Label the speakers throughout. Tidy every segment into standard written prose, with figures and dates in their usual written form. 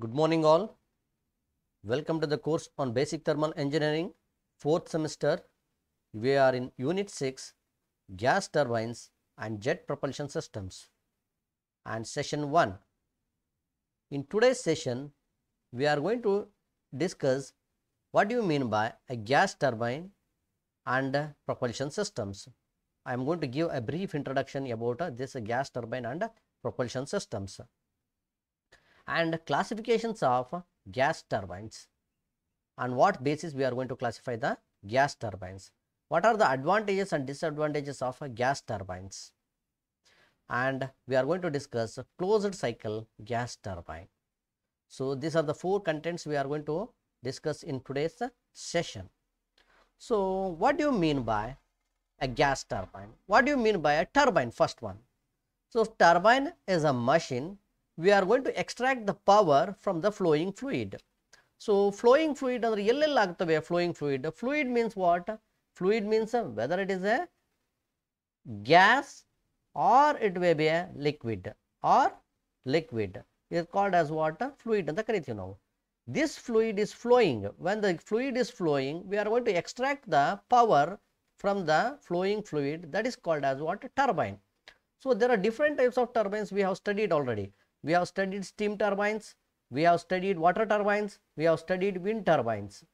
Speaker 1: Good morning all. Welcome to the course on Basic Thermal Engineering, 4th semester. We are in Unit 6, Gas Turbines and Jet Propulsion Systems and Session 1. In today's session, we are going to discuss what do you mean by a gas turbine and propulsion systems. I am going to give a brief introduction about this gas turbine and propulsion systems and classifications of gas turbines. On what basis we are going to classify the gas turbines? What are the advantages and disadvantages of gas turbines? And we are going to discuss closed cycle gas turbine. So these are the four contents we are going to discuss in today's session. So what do you mean by a gas turbine? What do you mean by a turbine? First one. So turbine is a machine. We are going to extract the power from the flowing fluid. So flowing fluid andre ಎಲ್ಲೆಲ್ಲ ಆಗ್ತವೆ flowing fluid? Fluid means what? Fluid means whether it is a gas or it may be a liquid is called as what? Fluid ಅಂತ ಕರಿತೀವಿ ನಾವು. This fluid is flowing. When the fluid is flowing, we are going to extract the power from the flowing fluid. That is called as what? Turbine. So there are different types of turbines we have studied already. We have studied steam turbines, we have studied water turbines, we have studied wind turbines.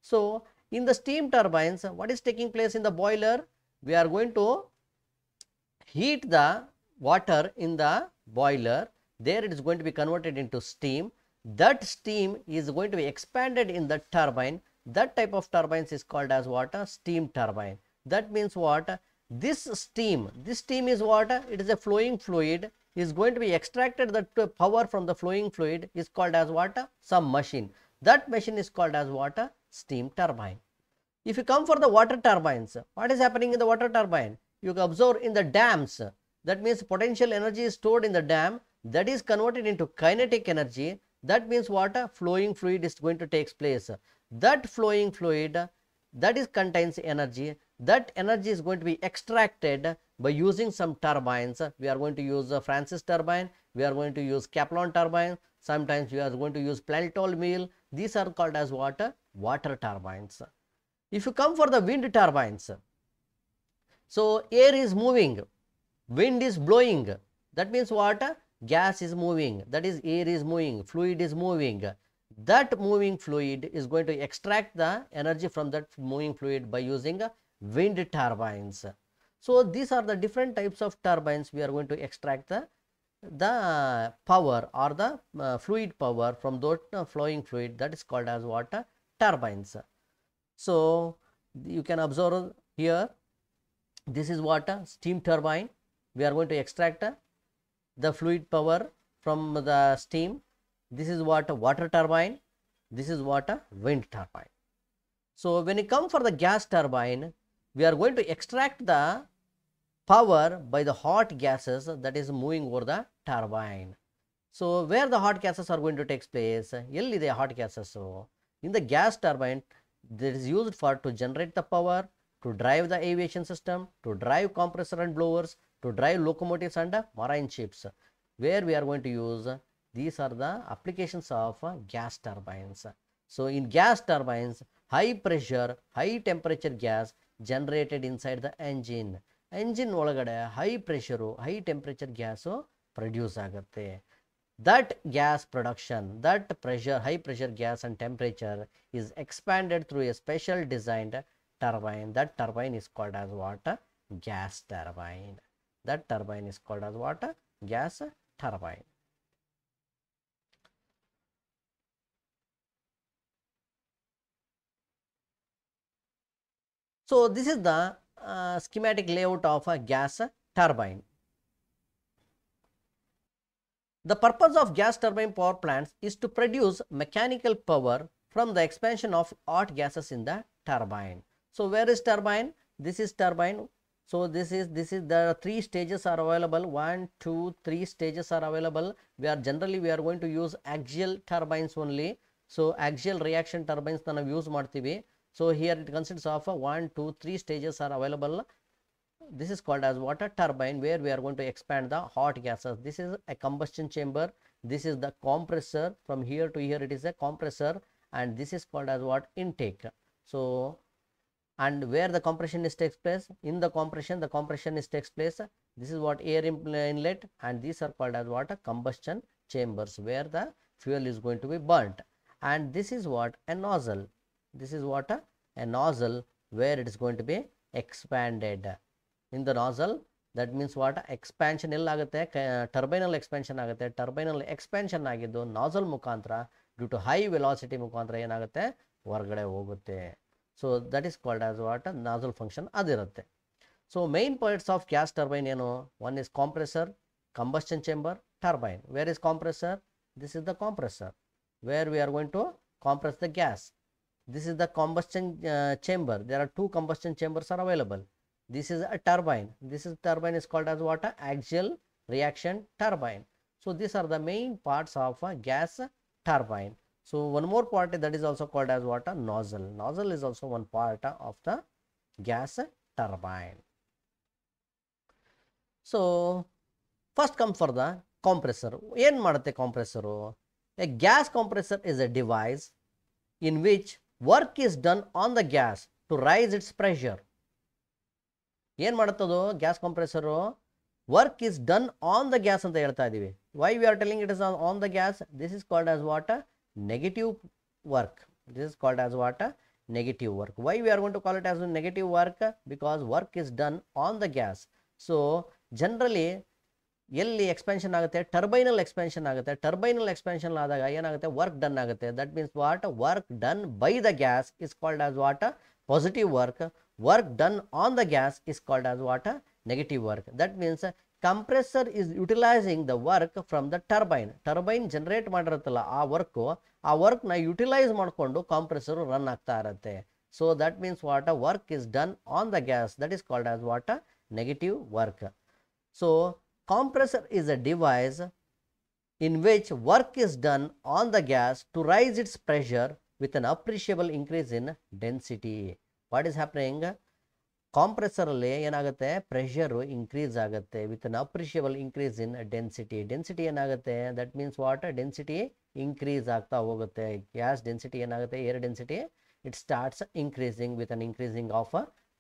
Speaker 1: So in the steam turbines, what is taking place in the boiler? We are going to heat the water in the boiler. There it is going to be converted into steam. That steam is going to be expanded in the turbine. That type of turbines is called as what? Steam turbine. That means what? This steam is what? It is a flowing fluid, is going to be extracted. That power from the flowing fluid is called as what? Some machine. That machine is called as what? Steam turbine. If you come for the water turbines, what is happening in the water turbine? You can observe in the dams. That means potential energy is stored in the dam, that is converted into kinetic energy. That means what? Flowing fluid is going to take place. That flowing fluid, that is contains energy. That energy is going to be extracted by using some turbines. We are going to use a Francis turbine, we are going to use Kaplan turbine, sometimes we are going to use Planetol mill. These are called as what? Water turbines. If you come for the wind turbines, so air is moving, wind is blowing. That means what? Gas is moving, that is air is moving, fluid is moving. That moving fluid is going to extract the energy from that moving fluid by using wind turbines. So these are the different types of turbines. We are going to extract the power or the fluid power from that flowing fluid. That is called as what? Turbines. So you can observe here, this is what? Steam turbine. We are going to extract the fluid power from the steam. This is what? Water turbine. This is what? Wind turbine. So when you come for the gas turbine, we are going to extract the power by the hot gases that is moving over the turbine. So where the hot gases are going to take place? Yellide hot gases. In the gas turbine, that is used for to generate the power, to drive the aviation system, to drive compressor and blowers, to drive locomotives and marine ships. Where we are going to use, these are the applications of gas turbines. So in gas turbines, high pressure, high temperature gas generated inside the engine. Engine ಒಳಗಡೆ high pressure, high temperature gas produce ಆಗುತ್ತೆ. That gas production, that pressure, high pressure gas and temperature is expanded through a special designed turbine. That turbine is called as what? Gas turbine. That turbine is called as what? Gas turbine. So this is the schematic layout of a gas turbine. The purpose of gas turbine power plants is to produce mechanical power from the expansion of hot gases in the turbine. So where is turbine? This is turbine. So this is the three stages are available. 1, 2, 3 stages are available. We are going to use axial turbines only. So axial reaction turbines ನಾವು use ಮಾಡ್ತೀವಿ. So here it consists of 1, 2, 3 stages are available. This is called as water turbine, where we are going to expand the hot gases. This is a combustion chamber. This is the compressor. From here to here it is a compressor, and this is called as what? Intake. So, and where the compression is takes place? In the compression is takes place. This is what? Air inlet, and these are called as what? Combustion chambers, where the fuel is going to be burnt. And this is what? A nozzle. This is what? A nozzle, where it is going to be expanded. In the nozzle, that means what? Expansion ellagutte? Turbinal expansion agutte. Turbinal expansion agiddu nozzle mukantara due to high velocity mukantara enagutte? Horgade hogutte. So that is called as what? Nozzle function adirutte. So main parts of gas turbine ಏನು? One is compressor, combustion chamber, turbine. Where is compressor? This is the compressor, where we are going to compress the gas. This is the combustion chamber. There are two combustion chambers are available. This is a turbine. This is turbine is called as what? Axial reaction turbine. So these are the main parts of a gas turbine. So one more part that is also called as what? A nozzle. Nozzle is also one part of the gas turbine. So first come for the compressor. ಏನು ಮಾಡುತ್ತೆ compressor? A gas compressor is a device in which work is done on the gas to raise its pressure. ಏನು ಮಾಡುತ್ತದು gas compressor? Work is done on the gas ಅಂತ ಹೇಳ್ತಾ ಇದೀವಿ. Why we are telling it is on the gas? This is called as what? Negative work. This is called as what? Negative work. Why we are going to call it as a negative work? Because work is done on the gas. So generally ಎಲ್ಲಿ expansion ಆಗುತ್ತೆ? ಟರ್ಬೈನಲ್ expansion ಆಗುತ್ತೆ. ಟರ್ಬೈನಲ್ expansion ಆದಾಗ ಏನಾಗುತ್ತೆ? Work done ಆಗುತ್ತೆ. That means what? Work done by the gas is called as what? Positive work. Work done on the gas is called as what? Negative work. That means compressor is utilizing the work from the turbine. Turbine generate ಮಾಡಿರುತ್ತಲ್ಲ ಆ work ನ utilise ಮಾಡಿಕೊಂಡು compressor run ಆಗ್ತಾ ಇರುತ್ತೆ. So that means what? Work is done on the gas. That is called as what? Negative work. So compressor is a device in which work is done on the gas to raise its pressure with an appreciable increase in density. What is happening? Compressor ಅಲ್ಲಿ ಏನಾಗುತ್ತೆ? Pressure increase ಆಗುತ್ತೆ with an appreciable increase in density. Density ಏನಾಗುತ್ತೆ? That means what? Density increase ಆಗ್ತಾ ಹೋಗುತ್ತೆ. Gas density ಏನಾಗುತ್ತೆ? Air density it starts increasing with an increasing of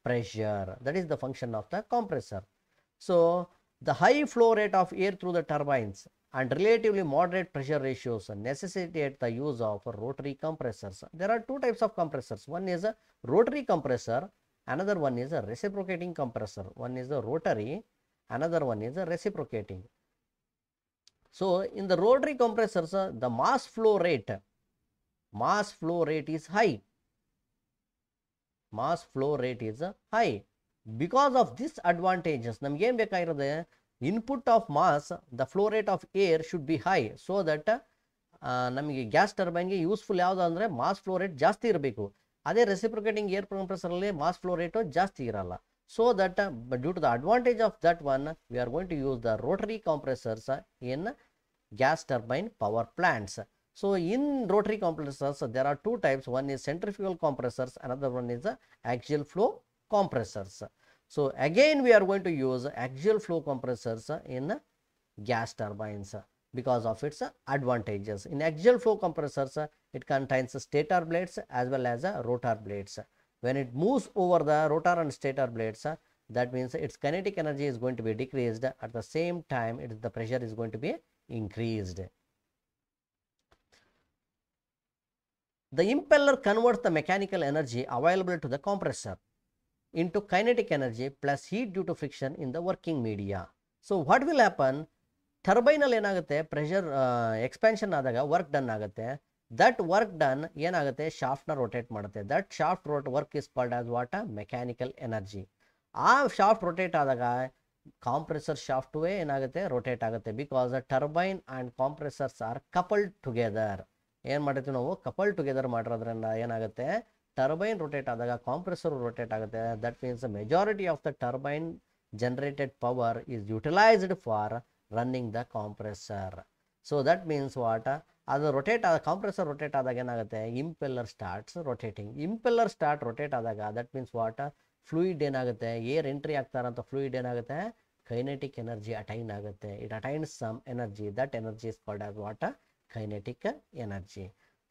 Speaker 1: pressure. That is the function of the compressor. So the high flow rate of air through the turbines and relatively moderate pressure ratios necessitate the use of rotary compressors. There are two types of compressors. One is a rotary compressor, another one is a reciprocating compressor. One is a rotary, another one is a reciprocating. So in the rotary compressors, the mass flow rate is high. Mass flow rate is high. Because of this advantages, ನಮಗೆ ಏನು ಬೇಕಾಗಿರೋದು? Input of mass, the flow rate of air should be high, so that ನಮಗೆ gas ಟರ್ಬೈನ್ಗೆ useful ಯಾವುದು ಅಂದರೆ mass flow rate ಜಾಸ್ತಿ ಇರಬೇಕು. ಅದೇ ರೆಸಿಪ್ರಿಕೇಟಿಂಗ್ air ಕಂಪ್ರೆಸರಲ್ಲಿ mass flow rate ಜಾಸ್ತಿ ಇರಲ್ಲ. So that due to the advantage of that one, we are going to use the rotary compressors in gas turbine power plants. So in rotary compressors, there are two types. One is centrifugal compressors, another one is axial flow compressors. So again we are going to use axial flow compressors in gas turbines because of its advantages. In axial flow compressors, it contains stator blades as well as rotor blades. When it moves over the rotor and stator blades, that means its kinetic energy is going to be decreased. At the same time, the pressure is going to be increased. The impeller converts the mechanical energy available to the compressor into kinetic energy plus heat due to friction in the working media. So what will happen? Turbine ಅಲ್ಲಿ ಏನಾಗುತ್ತೆ? Pressure expansion ಆದಾಗ work done ಆಗುತ್ತೆ. That work done ಏನಾಗುತ್ತೆ? ಶಾಫ್ಟ್ನ rotate ಮಾಡುತ್ತೆ. That shaft work is called as what? Mechanical energy. ಆ shaft rotate ಆದಾಗ compressor ಶಾಫ್ಟ್ವೇ ಏನಾಗುತ್ತೆ? ರೊಟೇಟ್ ಆಗುತ್ತೆ. Because turbine and compressors are coupled together. ಏನು ಮಾಡಿರ್ತೀವಿ ನಾವು? ಕಪಲ್ ಟುಗೆದರ್ ಮಾಡಿರೋದ್ರಿಂದ ಏನಾಗುತ್ತೆ? ಟರ್ಬೈನ್ ರೊಟೇಟ್ ಆದಾಗ ಕಾಂಪ್ರೆಸರ್ ರೊಟೇಟ್ ಆಗುತ್ತೆ. That means majority of the turbine generated power is utilised for running the compressor. So that means what? ಅದು rotate ಆದ compressor rotate ಆದಾಗ ಏನಾಗುತ್ತೆ? Impeller starts rotating. Impeller start rotate ಆದಾಗ that means what? Fluid ಏನಾಗುತ್ತೆ? Air entry ಆಗ್ತಾರಂತ fluid ಏನಾಗುತ್ತೆ? Kinetic energy attain ಆಗುತ್ತೆ. It attains some energy, that energy is called as what? Kinetic energy.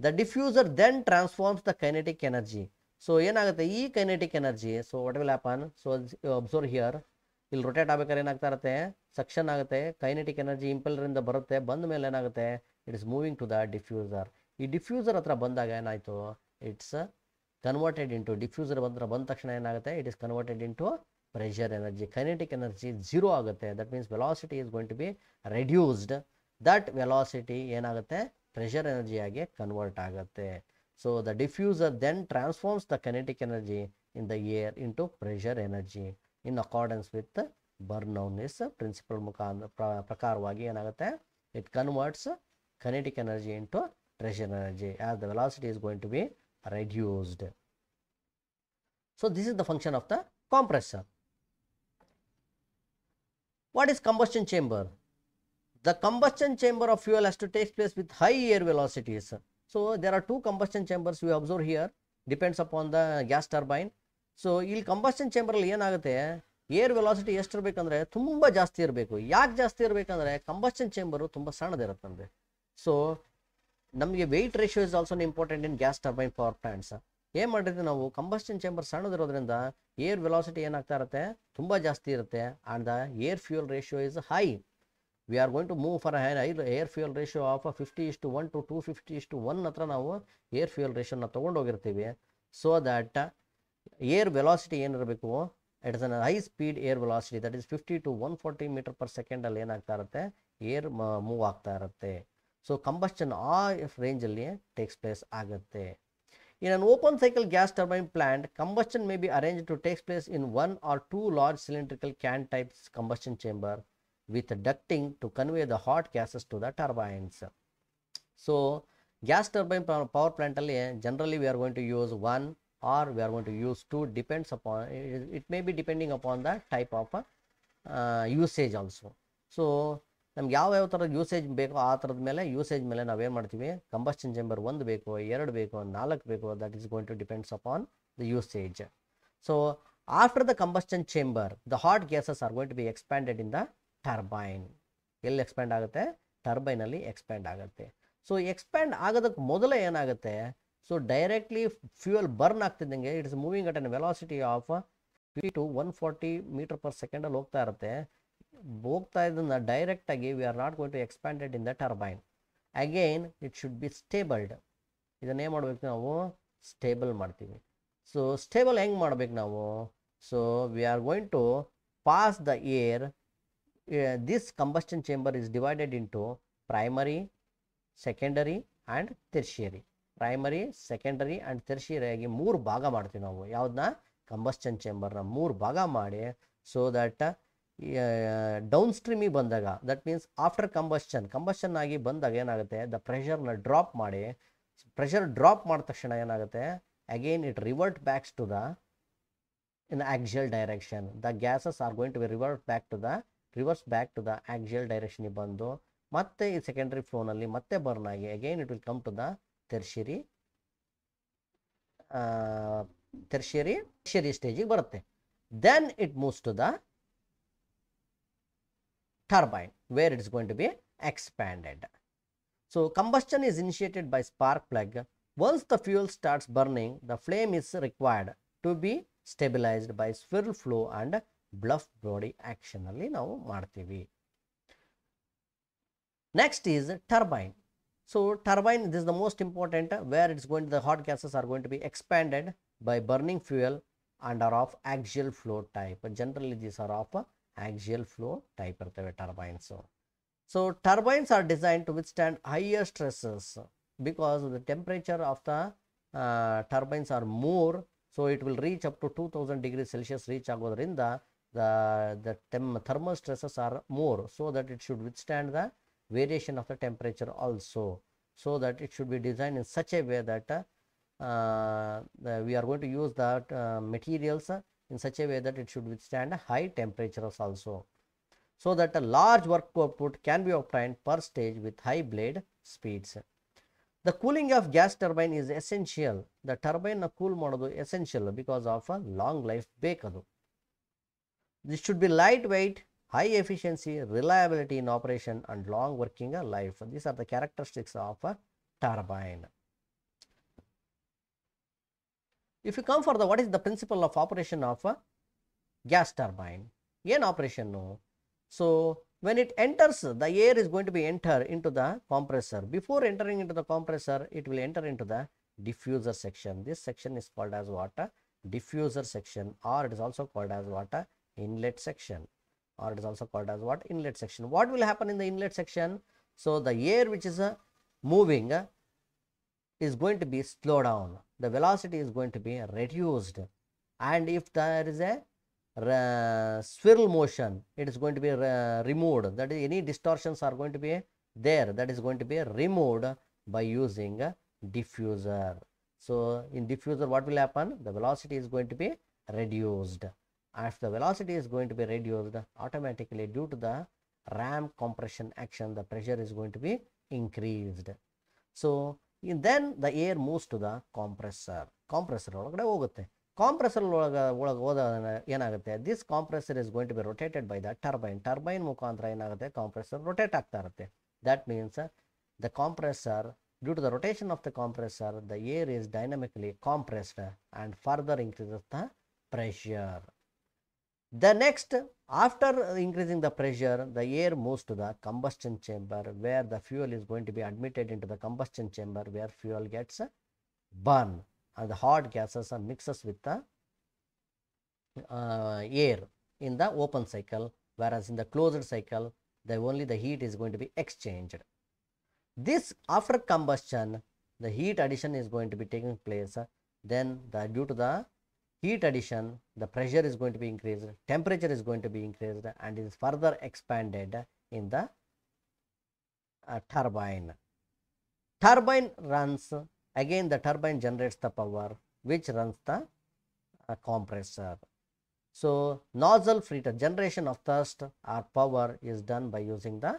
Speaker 1: The diffuser then transforms the kinetic energy. So ಏನಾಗುತ್ತೆ ಈ kinetic energy, so what will happen? So observe here, ಇಲ್ಲಿ rotate ಆಗ್ಬೇಕಾದ್ರೆ ಏನಾಗ್ತಾ ಇರುತ್ತೆ? Suction ಆಗುತ್ತೆ, kinetic energy ಇಂಪೆಲ್ಲರಿಂದ ಬರುತ್ತೆ, ಬಂದ ಮೇಲೆ ಏನಾಗುತ್ತೆ? It is moving to the diffuser. ಈ ಡಿಫ್ಯೂಸರ್ ಹತ್ರ ಬಂದಾಗ ಏನಾಯಿತು? ಇಟ್ಸ್ ಕನ್ವರ್ಟೆಡ್ ಇಂಟು, ಡಿಫ್ಯೂಸರ್ ಬಂದ ತಕ್ಷಣ ಏನಾಗುತ್ತೆ? It is converted into pressure energy. Kinetic energy zero ಆಗುತ್ತೆ. That means velocity is going to be reduced. That velocity ಏನಾಗುತ್ತೆ? ಪ್ರೆಷರ್ ಎನರ್ಜಿಯಾಗಿ ಕನ್ವರ್ಟ್ ಆಗುತ್ತೆ. So the diffuser then transforms the kinetic energy in the air into pressure energy in accordance with Bernoulli's principle ಪ್ರಕಾರವಾಗಿ ಏನಾಗುತ್ತೆ? ಇಟ್ converts kinetic energy into pressure energy as the velocity is going to be reduced. So this is the function of the compressor. What is combustion chamber? The combustion chamber of fuel has to take place with high air velocities. So there are two combustion chambers we observe here, depends upon the gas turbine. So ಇಲ್ಲಿ combustion chamber ಅಲ್ಲಿ ಏನಾಗುತ್ತೆ? Air velocity ಎಷ್ಟು ಇರಬೇಕಂದ್ರೆ ತುಂಬ ಜಾಸ್ತಿ ಇರಬೇಕು. ಯಾಕೆ ಜಾಸ್ತಿ ಇರಬೇಕಂದ್ರೆ combustion chamber ತುಂಬ ಸಣ್ಣದಿರುತ್ತಂದ್ರೆ. ಸೊ ನಮಗೆ weight ratio is also important in gas turbine power plants. ಏನು ಮಾಡಿರ್ತೀವಿ ನಾವು? ಕಂಬಷನ್ ಚೇಂಬರ್ ಸಣ್ಣದಿರೋದ್ರಿಂದ ಏರ್ ವೆಲಾಸಿಟಿ ಏನಾಗ್ತಾ ಇರುತ್ತೆ? ತುಂಬ ಜಾಸ್ತಿ ಇರುತ್ತೆ. And the air fuel ratio is high. We are going to move for air fuel ratio of 50:1 to 250:1 ಹತ್ರ ನಾವು ಏರ್ ಫ್ಯೂಯಲ್ ರೇಷಿಯೋನ ತೊಗೊಂಡೋಗಿರ್ತೀವಿ. ಸೊ ದ್ಯಾಟ್ ಏರ್ ವೆಲಾಸಿಟಿ ಏನಿರಬೇಕು? It is an high speed air velocity, that is 50 to 140 metre per ಸೆಕೆಂಡಲ್ಲಿ ಏನಾಗ್ತಾ ಇರುತ್ತೆ? Air move ಆಗ್ತಾ ಇರುತ್ತೆ. So combustion ಆ ರೇಂಜಲ್ಲಿ ಟೇಕ್ಸ್ ಪ್ಲೇಸ್ ಆಗುತ್ತೆ. In an open cycle gas turbine plant, combustion may be arranged to take place in one or two large cylindrical can type combustion chamber with ducting to convey the hot gases to the turbines. So gas turbine power plant alli generally we are going to use one or we are going to use two, depends upon it may be depending upon the type of usage also. So ನಮ್ಗೆ ಯಾವ ಥರ usage ಬೇಕೋ ಆ ಥರದ ಮೇಲೆ usage ಮೇಲೆ ನಾವೇನು ಮಾಡ್ತೀವಿ? ಕಂಬಷನ್ ಚೇಂಬರ್ 1 ಬೇಕೋ, 2 ಬೇಕೋ, 4 ಬೇಕೋ, that is going to depends upon the usage. So after the combustion chamber the hot gases are going to be expanded in the turbine. ಎಲ್ಲಿ ಎಕ್ಸ್ಪ್ಯಾಂಡ್ ಆಗುತ್ತೆ? ಟರ್ಬೈನಲ್ಲಿ ಎಕ್ಸ್ಪ್ಯಾಂಡ್ ಆಗುತ್ತೆ. ಸೊ ಎಕ್ಸ್ಪ್ಯಾಂಡ್ ಆಗೋದಕ್ಕೆ ಮೊದಲೇ ಏನಾಗುತ್ತೆ? ಸೊ ಡೈರೆಕ್ಟ್ಲಿ ಫ್ಯೂಯಲ್ ಬರ್ನ್ ಆಗ್ತಿದ್ದಂಗೆ it is moving at an velocity of 50 to 140 metre per ಸೆಕೆಂಡಲ್ಲಿ ಹೋಗ್ತಾ ಇರುತ್ತೆ. ಹೋಗ್ತಾ ಇದನ್ನ ಡೈರೆಕ್ಟಾಗಿ we are not going to expanded in the turbine. Again it should be stabled. ಇದನ್ನೇನು ಮಾಡ್ಬೇಕು ನಾವು? ಸ್ಟೇಬಲ್ ಮಾಡ್ತೀವಿ. ಸೊ ಸ್ಟೇಬಲ್ ಹೆಂಗೆ ಮಾಡ್ಬೇಕು ನಾವು? So we are going to pass the air. This combustion chamber is divided into primary, secondary and tertiary. Primary, secondary and tertiary ಆಗಿ 3 ಭಾಗ ಮಾಡ್ತೀವಿ ನಾವು. ಯಾವುದನ್ನ? ಕಂಬಷನ್ ಚೇಂಬರ್ನ 3 ಭಾಗ ಮಾಡಿ, ಸೊ ದಟ್ ಡೌನ್ ಸ್ಟ್ರೀಮಿಗೆ ಬಂದಾಗ, ದಟ್ ಮೀನ್ಸ್ ಆಫ್ಟರ್ ಕಂಬಷನ್ ಆಗಿ ಬಂದಾಗ ಏನಾಗುತ್ತೆ? ದ ಪ್ರೆಷರ್ನ ಡ್ರಾಪ್ ಮಾಡಿ, ಪ್ರೆಷರ್ ಡ್ರಾಪ್ ಮಾಡಿದ ತಕ್ಷಣ ಏನಾಗುತ್ತೆ? Again it revert backs to the in axial direction. The gases are going to be reverse back to the axial ಡೈರೆಕ್ಷನಿಗೆ ಬಂದು ಮತ್ತೆ ಈ ಸೆಕೆಂಡರಿ ಫ್ಲೋನಲ್ಲಿ ಮತ್ತೆ ಬರ್ನ್ ಆಗಿ again it will come to the tertiary ಸ್ಟೇಜಿಗೆ ಬರುತ್ತೆ. Then it moves to the turbine where it is going to be expanded. So combustion is initiated by spark plug. Once the fuel starts burning, the flame is required to be stabilized by swirl flow and bluff body action alli ನಾವು ಮಾಡ್ತೀವಿ. Next is turbine. So turbine, this is the most important, where it's going to, the hot gases are going to be expanded by burning fuel and are of axial flow type. Generally these are of axial flow type ಇರ್ತವೆ turbines. So turbines are designed to withstand higher stresses because the temperature of the turbines are more, so it will reach up to 2000 degrees Celsius reach ಆಗೋದ್ರಿಂದ the thermal stresses are more, so that it should withstand the variation of the temperature also, so that it should be designed in such a way that we are going to use that materials in such a way that it should withstand high temperatures also, so that a large work output can be obtained per stage with high blade speeds. The cooling of gas turbine is essential. The turbine cool ಮಾಡೋದು essential because of a long life ಬೇಕದು. This should be lightweight high efficiency, reliability in operation, and long working life. These are the characteristics of a turbine. If you come for the what is the principle of operation of a gas turbine? An operation no. So when it enters, the air is going to be enter into the compressor. Before entering into the compressor, it will enter into the diffuser section. This section is called as what? Diffuser section, or it is also called as what? Inlet section, or it is also called as what? Inlet section. What will happen in the inlet section? So the air which is moving is going to be slowed down. The velocity is going to be reduced, and if there is a swirl motion, it is going to be removed. That is, any distortions are going to be there, that is going to be removed by using a diffuser. So in diffuser, what will happen? The velocity is going to be reduced. If the velocity is going to be reduced, automatically due to the ram compression action, the pressure is going to be increased. So then the air moves to the compressor. Compressor ಒಳಗಡೆ ಹೋಗುತ್ತೆ. Compressor ಒಳಗೆ ಹೋದ ಏನಾಗುತ್ತೆ? This compressor is going to be rotated by the turbine. Turbine ಮುಖಾಂತರ ಏನಾಗುತ್ತೆ? Compressor rotate ಆಗ್ತಾ ಇರುತ್ತೆ. That means the compressor, due to the rotation of the compressor, the air is dynamically compressed and further increases the pressure. The next, after increasing the pressure, the air moves to the combustion chamber, where the fuel is going to be admitted into the combustion chamber, where fuel gets burned, and the hot gases are mixes with the air in the open cycle, whereas in the closed cycle, only the heat is going to be exchanged. This after combustion, the heat addition is going to be taking place. Then due to the heat addition, the pressure is going to be increased, temperature is going to be increased, and is further expanded in the turbine. Turbine runs, again the turbine generates the power which runs the compressor. So nozzle filter, generation of thrust or power is done by using the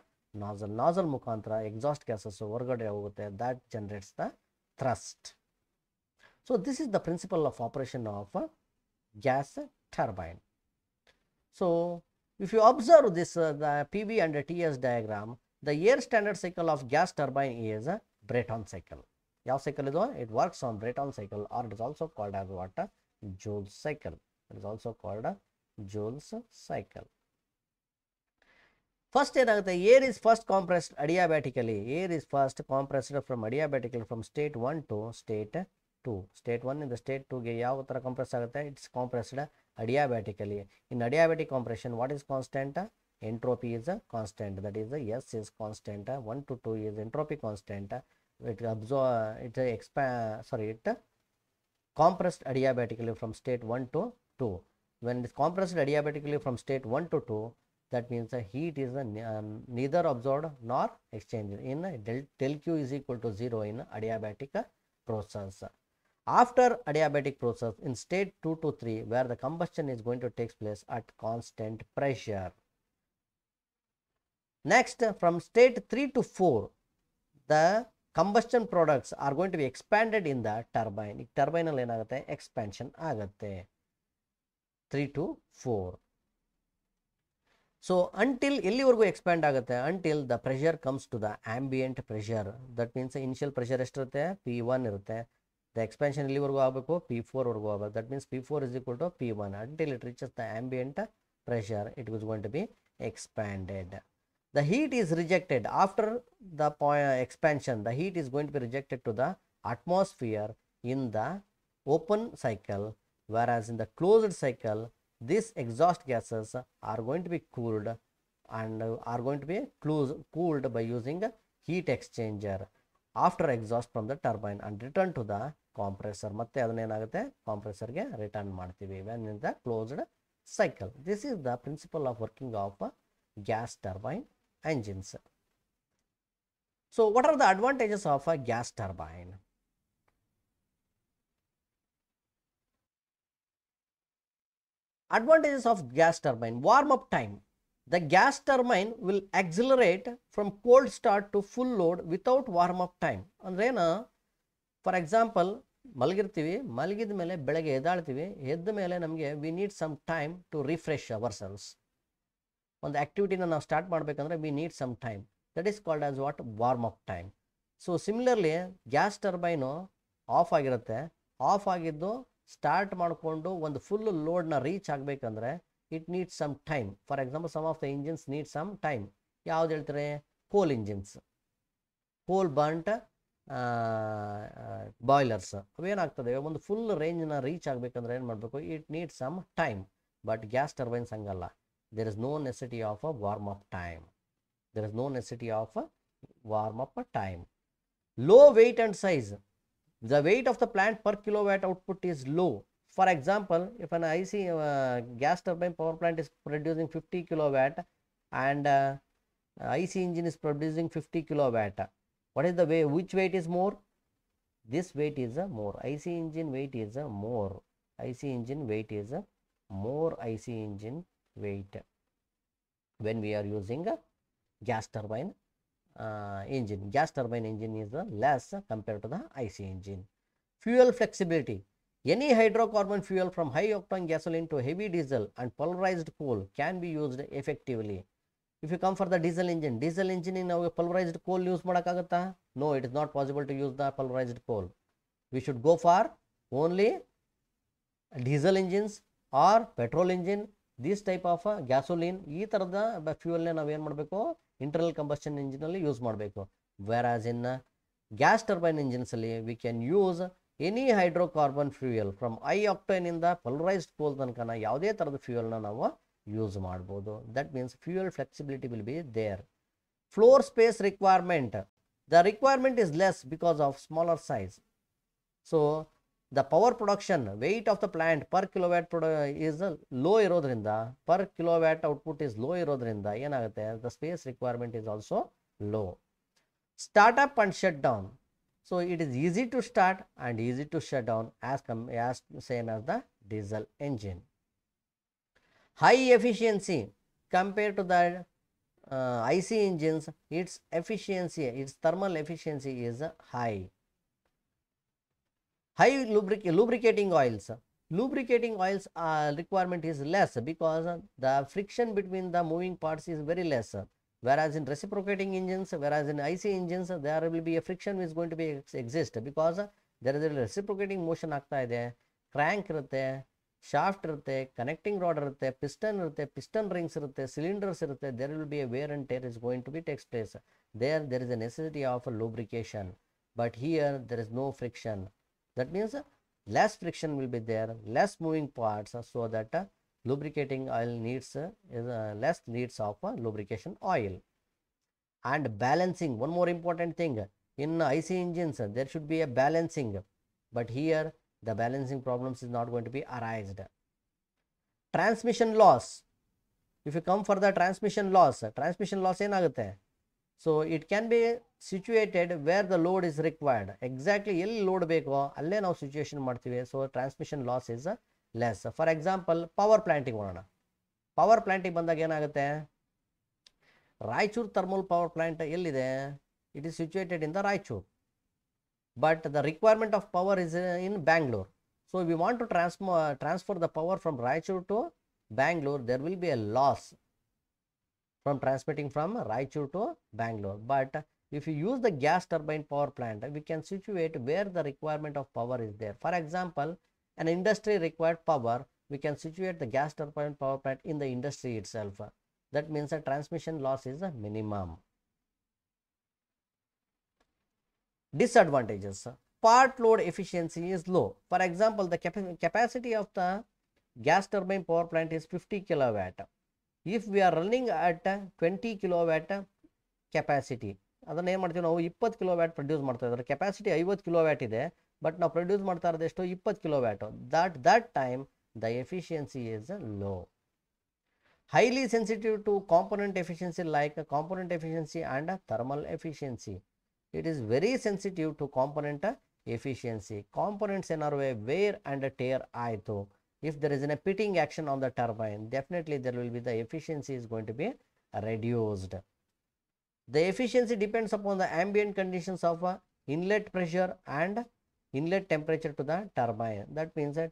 Speaker 1: nozzle. Nozzle ಮುಖಾಂತರ exhaust gases ಹೊರಗಡೆ ಹೋಗುತ್ತೆ, that generates the thrust. So this is the principle of operation of a gas turbine. So if you observe this, the PV and the TS diagram, the air standard cycle of gas turbine is a Brayton cycle. ಯಾವ cycle ಇದು? It works on Brayton cycle, or it is also called as what? Joule cycle. It is also called a Joule's cycle. First ಏನಾಗುತ್ತೆ? Air is first compressed adiabatically. Air is first compressed from adiabatically from state 1 to state 2. State 1 in the state 2 ಗೆ ಯಾವ ತರ compress ಆಗುತ್ತೆ? It's compressed adiabatically. In adiabatic compression, what is constant? Entropy is constant. That is, S is constant. 1 to 2 is entropy constant. It compressed adiabatically from state 1 to 2. When it is compressed adiabatically from state 1 to 2, that means the heat is neither absorbed nor exchanged. In del Q is equal to 0 in adiabatic process. After adiabatic process, in state 2 to 3, where the combustion is going to take place at constant pressure. Next, from state 3 to 4, the combustion products are going to be expanded in the turbine. Turbine ಅಲ್ಲಿ ಏನಾಗುತ್ತೆ? Expansion ಆಗುತ್ತೆ 3 to 4. So until ಎಲ್ಲಿವರೆಗೂ expand ಆಗುತ್ತೆ? Until the pressure comes to the ambient pressure. That means initial pressure ಎಷ್ಟಿರುತ್ತೆ? P1 ಇರುತ್ತೆ. The expansion ಎಲ್ಲಿವರೆಗೂ ಆಗಬೇಕು? P4 ವರೆಗೂ ಆಗಬೇಕು. That means P4 is equal to P1. Until it reaches the ambient pressure, it is going to be expanded. The heat is rejected after the expansion. The heat is going to be rejected to the atmosphere in the open cycle, whereas in the closed cycle, these exhaust gases are going to be cooled and are going to be cooled by using a heat exchanger after exhaust from the turbine and return to the compressor. ಮತ್ತೆ ಅದನ್ನ ಏನಾಗುತ್ತೆ? compressor ಗೆ return ಮಾಡ್ತೀವಿ when in the closed cycle. This is the principle of working of gas turbine engines. So what are the advantages of a gas turbine? Advantages of gas turbine: warm up time. The gas turbine will accelerate from cold start to full load without warm up time. ಅಂದ್ರೆ ಏನು? For example, ಮಲಗಿರ್ತೀವಿ, ಮಲಗಿದ ಮೇಲೆ ಬೆಳಗ್ಗೆ ಎದ್ದಾಳ್ತೀವಿ, ಎದ್ದ ಮೇಲೆ ನಮಗೆ we need some time to refresh ourselves. ಒಂದು ಆ್ಯಕ್ಟಿವಿಟಿನ ನಾವು ಸ್ಟಾರ್ಟ್ ಮಾಡಬೇಕಂದ್ರೆ we need some time, that is called as what warm up time. So similarly gas turbine off ಆಗಿರುತ್ತೆ, ಆಫ್ ಆಗಿದ್ದು ಸ್ಟಾರ್ಟ್ ಮಾಡಿಕೊಂಡು ಒಂದು ಫುಲ್ ಲೋಡ್ನ ರೀಚ್ ಆಗಬೇಕಂದ್ರೆ it needs some time. For example some of the engines need some time. ಯಾವ್ದು ಹೇಳ್ತಾರೆ? ಕೋಲ್ engines, ಕೋಲ್ ಬರ್ಂಟ್ ಬಾಯ್ಲರ್ಸ್ ಅವೇನಾಗ್ತದೆ, ಒಂದು ಫುಲ್ ರೇಂಜ್ನ ರೀಚ್ ಆಗಬೇಕಂದ್ರೆ ಏನು ಮಾಡಬೇಕು? It needs some time. But gas turbines ಹಂಗಲ್ಲ, there is no necessity of a warm up time. There is no necessity of a warm up time. Low weight and size. The weight of the plant per kilowatt output is low. For example, if an IC gas turbine power plant is producing 50 kilowatt and IC engine is producing 50 kilowatt, what is the way? Which weight is more? This weight is more. IC engine weight is more. IC engine weight is more. IC engine weight when we are using a gas turbine engine. Gas turbine engine is less compared to the IC engine. Fuel flexibility. Any hydrocarbon fuel from high octane gasoline to heavy diesel and pulverized coal can be used effectively. If you come for the diesel engine in our pulverized coal use madakagutta? No, it is not possible to use the pulverized coal. We should go for only diesel engines or petrol engine, this type of gasoline. ಈ ಥರದ ಫ್ಯೂಯಲ್ನೇ ನಾವು ಏನು ಮಾಡಬೇಕು? Internal combustion ಇಂಜಿನಲ್ಲಿ use ಮಾಡಬೇಕು. Whereas in gas turbine ಇಂಜಿನ್ಸಲ್ಲಿ we can use any hydrocarbon fuel from ಐ ಆಕ್ಟೈನಿಂದ ಪಲ್ವರೈಸ್ಡ್ ಕೋಲ್ ತನಕ ಯಾವುದೇ ಥರದ ಫ್ಯೂಯಲ್ನ ನಾವು ಯೂಸ್ ಮಾಡ್ಬೋದು. That means fuel flexibility will be there. Floor space requirement. The requirement is less because of smaller size. So the power production weight of the plant per kilowatt is low ಇರೋದ್ರಿಂದ, per kilowatt output is low ಇರೋದ್ರಿಂದ ಏನಾಗುತ್ತೆ? the space requirement is also low. Start up and shut down. So it is easy to start and easy to shut down as same as the diesel engine. High efficiency compared to the IC engines, its efficiency, its thermal efficiency is high. High lubricating oils. Lubricating oils requirement is less because the friction between the moving parts is very less. Whereas in reciprocating engines, whereas in IC engines, there will be a friction which is going to be exist because there is a reciprocating motion ಆಗ್ತಾ ಇದೆ. Crank ಇರುತ್ತೆ, shaft ಇರುತ್ತೆ, connecting rod ಇರುತ್ತೆ, piston ಇರುತ್ತೆ, piston rings ಇರುತ್ತೆ, cylinders ಇರುತ್ತೆ. there will be a wear and tear is going to be takes place. There is a necessity of a lubrication, but here there is no friction. That means less friction will be there, less moving parts, so that lubricating oil needs less needs of lubrication oil. And balancing, one more important thing, in IC engines there should be a balancing, but here the balancing problems is not going to be arised. Transmission loss. If you come for the transmission loss ಏನಾಗುತ್ತೆ? So it can be situated where the load is required. Exactly ಎಲ್ಲಿ load ಬೇಕೋ ಅಲ್ಲೇ ನಾವು situation ಮಾಡ್ತೀವಿ. So transmission loss is less. For example power ಪ್ಲಾಂಟಿಗೆ ಹೋಗೋಣ. Power ಪ್ಲಾಂಟಿಗೆ ಬಂದಾಗ ಏನಾಗುತ್ತೆ? ರಾಯಚೂರು ಥರ್ಮಲ್ ಪವರ್ ಪ್ಲಾಂಟ್ ಎಲ್ಲಿದೆ? It is situated in the Raichur, but the requirement of power is in Bangalore. So we want to transfer the power from Raichur to Bangalore. There will be a loss from transmitting from Raichur to Bangalore. But if you use the gas turbine power plant, we can situate where the requirement of power is there. For example, an industry required power, we can situate the gas turbine power plant in the industry itself. That means the transmission loss is a minimum. Disadvantages. Part load efficiency is low. For example, the capacity of the gas turbine power plant is 50 kilowatt. If we are running at 20 kilowatt capacity, ಅದನ್ನು ಏನು ಮಾಡ್ತೀವಿ ನಾವು? 20 kilowatt produce ಮಾಡ್ತಾ ಇದ್ದಾರೆ. Capacity 50 kilowatt ಇದೆ, but ನಾವು produce ಮಾಡ್ತಾ ಇರೋದು ಎಷ್ಟು? 20 kilowatt. that time the efficiency is low. Highly sensitive to component efficiency like component efficiency and thermal efficiency. It is very sensitive to component efficiency. Components ಏನಾರು wear and tear ಆಯಿತು, if there is a pitting action on the turbine, definitely there will be the efficiency is going to be reduced. The efficiency depends upon the ambient conditions of inlet pressure and inlet temperature to the turbine. That means that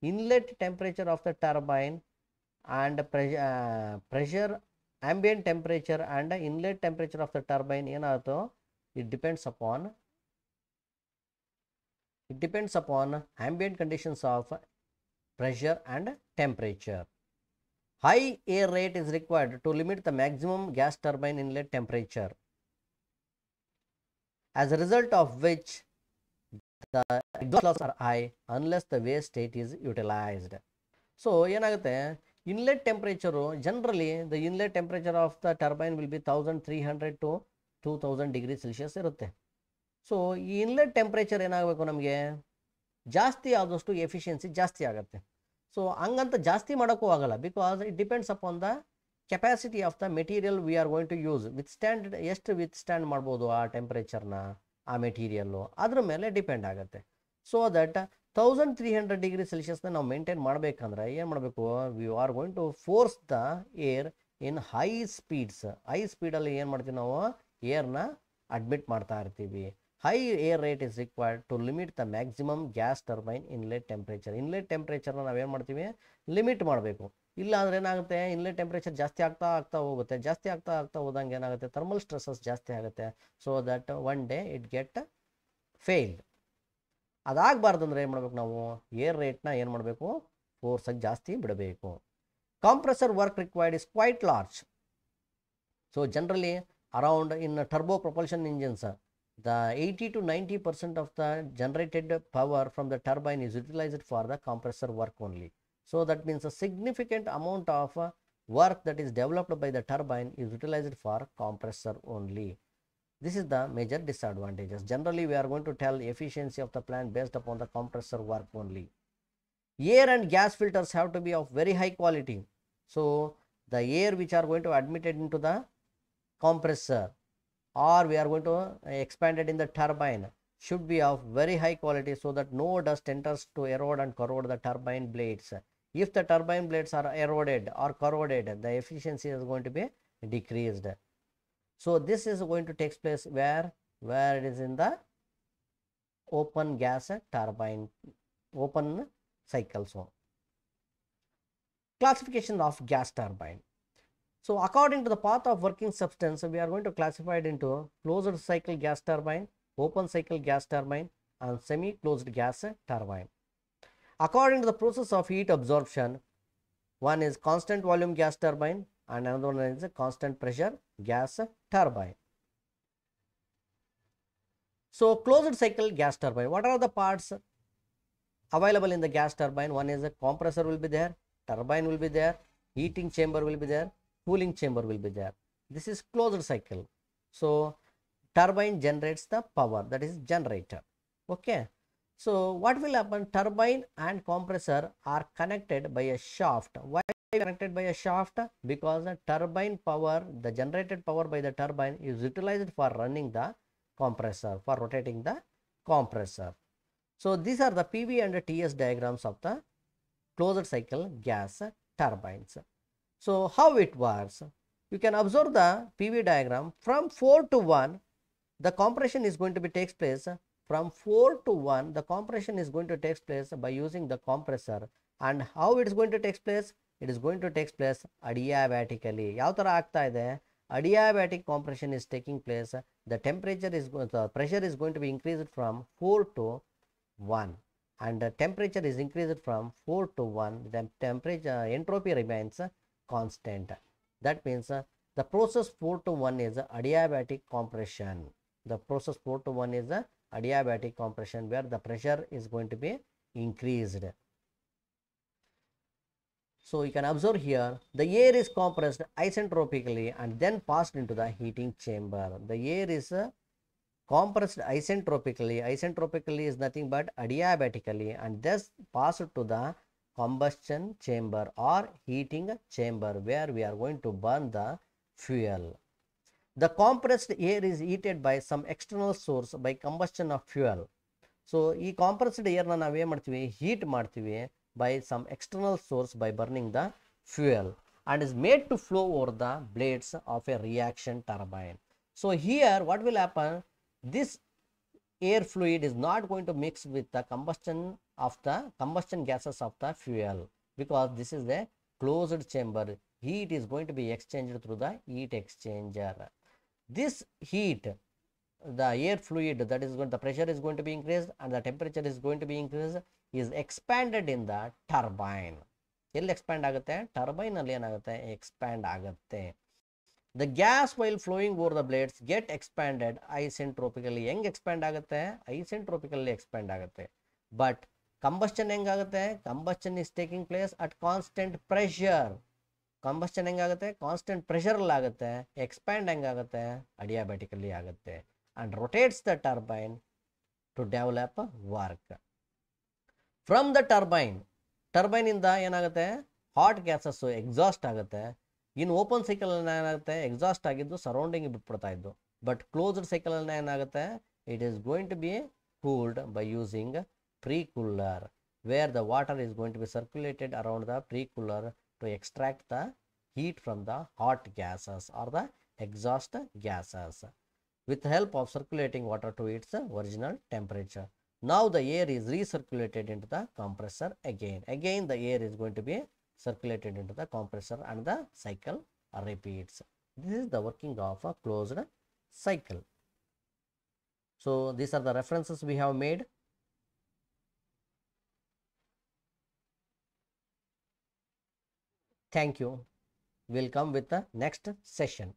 Speaker 1: inlet temperature of the turbine and pressure ambient temperature and inlet temperature of the turbine ಏನಾಗುತ್ತೋ it depends upon ambient conditions of pressure and temperature. High air rate is required to limit the maximum gas turbine inlet temperature, as a result of which the exhaust losses are high unless the waste state is utilized. So ಏನಾಗುತ್ತೆ, inlet temperature generally the inlet temperature of the turbine will be 1300 to 2000 degree Celsius ಇರುತ್ತೆ. So ಈ inlet temperature ಏನಾಗಬೇಕು, ನಮಗೆ ಜಾಸ್ತಿ ಆದಷ್ಟು efficiency ಜಾಸ್ತಿ ಆಗುತ್ತೆ. So ಹಂಗಂತ ಜಾಸ್ತಿ ಮಾಡೋಕ್ಕೂ ಆಗಲ್ಲ, because it depends upon the capacity of the material we are going to use. ಎಷ್ಟು ವಿತ್ ಸ್ಟ್ಯಾಂಡ್ ಮಾಡ್ಬೋದು ಆ ಟೆಂಪರೇಚರ್ನ, ಆ ಮೆಟೀರಿಯಲ್ಲು ಅದ್ರ ಮೇಲೆ ಡಿಪೆಂಡ್ ಆಗುತ್ತೆ. ಸೊ ದಟ್ 1300 ಡಿಗ್ರಿ ಸೆಲ್ಸಿಯಸ್ನ ನಾವು ಮೇಂಟೈನ್ ಮಾಡಬೇಕಂದ್ರೆ ಏನು ಮಾಡಬೇಕು, we are going to force the air in high speeds. High ಸ್ಪೀಡಲ್ಲಿ ಏನು ಮಾಡ್ತೀವಿ ನಾವು, ಏರ್ನ ಅಡ್ಮಿಟ್ ಮಾಡ್ತಾ ಇರ್ತೀವಿ. High air rate is required to limit the maximum gas turbine inlet temperature. Inlet ಟೆಂಪರೇಚರ್ನ ನಾವೇನು ಮಾಡ್ತೀವಿ, ಲಿಮಿಟ್ ಮಾಡಬೇಕು. ಇಲ್ಲ ಅಂದರೆ ಏನಾಗುತ್ತೆ, ಇನ್ಲೆಟ್ ಟೆಂಪರೇಚರ್ ಜಾಸ್ತಿ ಆಗ್ತಾ ಹೋಗುತ್ತೆ. ಜಾಸ್ತಿ ಆಗ್ತಾ ಹೋದಂಗೆ ಏನಾಗುತ್ತೆ, ಥರ್ಮಲ್ ಸ್ಟ್ರೆಸಸ್ ಜಾಸ್ತಿ ಆಗುತ್ತೆ. So that one day it get failed. ಅದಾಗಬಾರ್ದು ಅಂದರೆ ಏನು ಮಾಡಬೇಕು, ನಾವು ಏರ್ ರೇಟ್ನ ಏನು ಮಾಡಬೇಕು, ಫೋರ್ಸಾಗಿ ಜಾಸ್ತಿ ಬಿಡಬೇಕು. Compressor work required is quite large. So generally around in turbo propulsion engines the 80 to 90% of the generated power from the turbine is utilized for the compressor work only. So that means a significant amount of work that is developed by the turbine is utilized for compressor only. This is the major disadvantages. Generally we are going to tell efficiency of the plant based upon the compressor work only. Air and gas filters have to be of very high quality. So the air which are going to admitted into the compressor or we are going to expand it in the turbine should be of very high quality, so that no dust enters to erode and corrode the turbine blades. If the turbine blades are eroded or corroded, the efficiency is going to be decreased. So this is going to take place where it is in the open gas turbine, open cycle. So classification of gas turbine. So according to the path of working substance, we are going to classify it into closed cycle gas turbine, open cycle gas turbine and semi-closed gas turbine. According to the process of heat absorption, one is constant volume gas turbine and another one is a constant pressure gas turbine. So closed cycle gas turbine, what are the parts available in the gas turbine? One is a compressor will be there, turbine will be there, heating chamber will be there, cooling chamber will be there. This is closed cycle. So turbine generates the power, that is generator. Okay, so what will happen, turbine and compressor are connected by a shaft. Why connected by a shaft? Because the turbine power, the generated power by the turbine is utilized for running the compressor, for rotating the compressor. So these are the PV and TS diagrams of the closed cycle gas turbines. So how it works, you can observe the PV diagram. From 4 to 1 the compression is going to be takes place. From 4 to 1 the compression is going to take place by using the compressor. And how it is going to take place, it is going to take place adiabatically. Yav tara aagta ide, adiabatic compression is taking place. The temperature is the pressure is going to be increased from 4 to 1 and the temperature is increased from 4 to 1. The temperature entropy remains constant. That means the process 4 to 1 is adiabatic compression. The process 4 to 1 is adiabatic compression, where the pressure is going to be increased. So you can observe here, the air is compressed isentropically and then passed into the heating chamber. The air is compressed isentropically. Isentropically is nothing but adiabatically and thus passed to the combustion chamber or heating chamber, where we are going to burn the fuel. The compressed air is heated by some external source by combustion of fuel. So ee compressed air na naave martivi, heat martivi by some external source by burning the fuel and is made to flow over the blades of a reaction turbine. So here what will happen, this air fluid is not going to mix with the combustion gases of the fuel, because this is a closed chamber. heat is going to be exchanged through the heat exchanger. This heat, the air fluid, that is going, the pressure is going to be increased and the temperature is going to be increased, is expanded in the turbine. ಎಲ್ಲಿ expand ಆಗುತ್ತೆ? Turbine ಅಲ್ಲಿ ಏನಾಗುತ್ತೆ? Expand ಆಗುತ್ತೆ. The gas while flowing over the blades get expanded isentropically. ಹೆಂಗ್ expand ಆಗುತ್ತೆ? Isentropically expand ಆಗುತ್ತೆ. But combustion ಹೆಂಗಾಗುತ್ತೆ? Combustion is taking place at constant pressure. Combustion ಹೆಂಗಾಗುತ್ತೆ? ಕಾನ್ಸ್ಟೆಂಟ್ ಪ್ರೆಷರಲ್ಲಿ ಆಗುತ್ತೆ. ಎಕ್ಸ್ಪ್ಯಾಂಡ್ ಹೆಂಗಾಗುತ್ತೆ? ಅಡಿಯಾಬ್ಯಾಟಿಕಲ್ಲಿ ಆಗುತ್ತೆ. And rotates the turbine to develop work. From the turbine ಇಂದ ಏನಾಗುತ್ತೆ? ಹಾಟ್ ಗ್ಯಾಸಸ್ ಎಕ್ಸಾಸ್ಟ್ ಆಗುತ್ತೆ. ಇನ್ ಓಪನ್ ಸೈಕಲ್ ಏನಾಗುತ್ತೆ? ಎಕ್ಸಾಸ್ಟ್ ಆಗಿದ್ದು ಸರೌಂಡಿಂಗ್ ಬಿಟ್ಬಿಡ್ತಾ ಇದ್ದು. ಬಟ್ ಕ್ಲೋಸ್ಡ್ ಸೈಕಲ್ ಏನಾಗುತ್ತೆ? It is going to be cooled by using pre-cooler, where the water is going to be circulated around the pre-cooler to extract the heat from the hot gases or the exhaust gases with help of circulating water to its original temperature. Now the air is recirculated into the compressor again. Again the air is going to be circulated into the compressor and the cycle repeats. This is the working of a closed cycle. So these are the references we have made. Thank you. We'll come with the next session.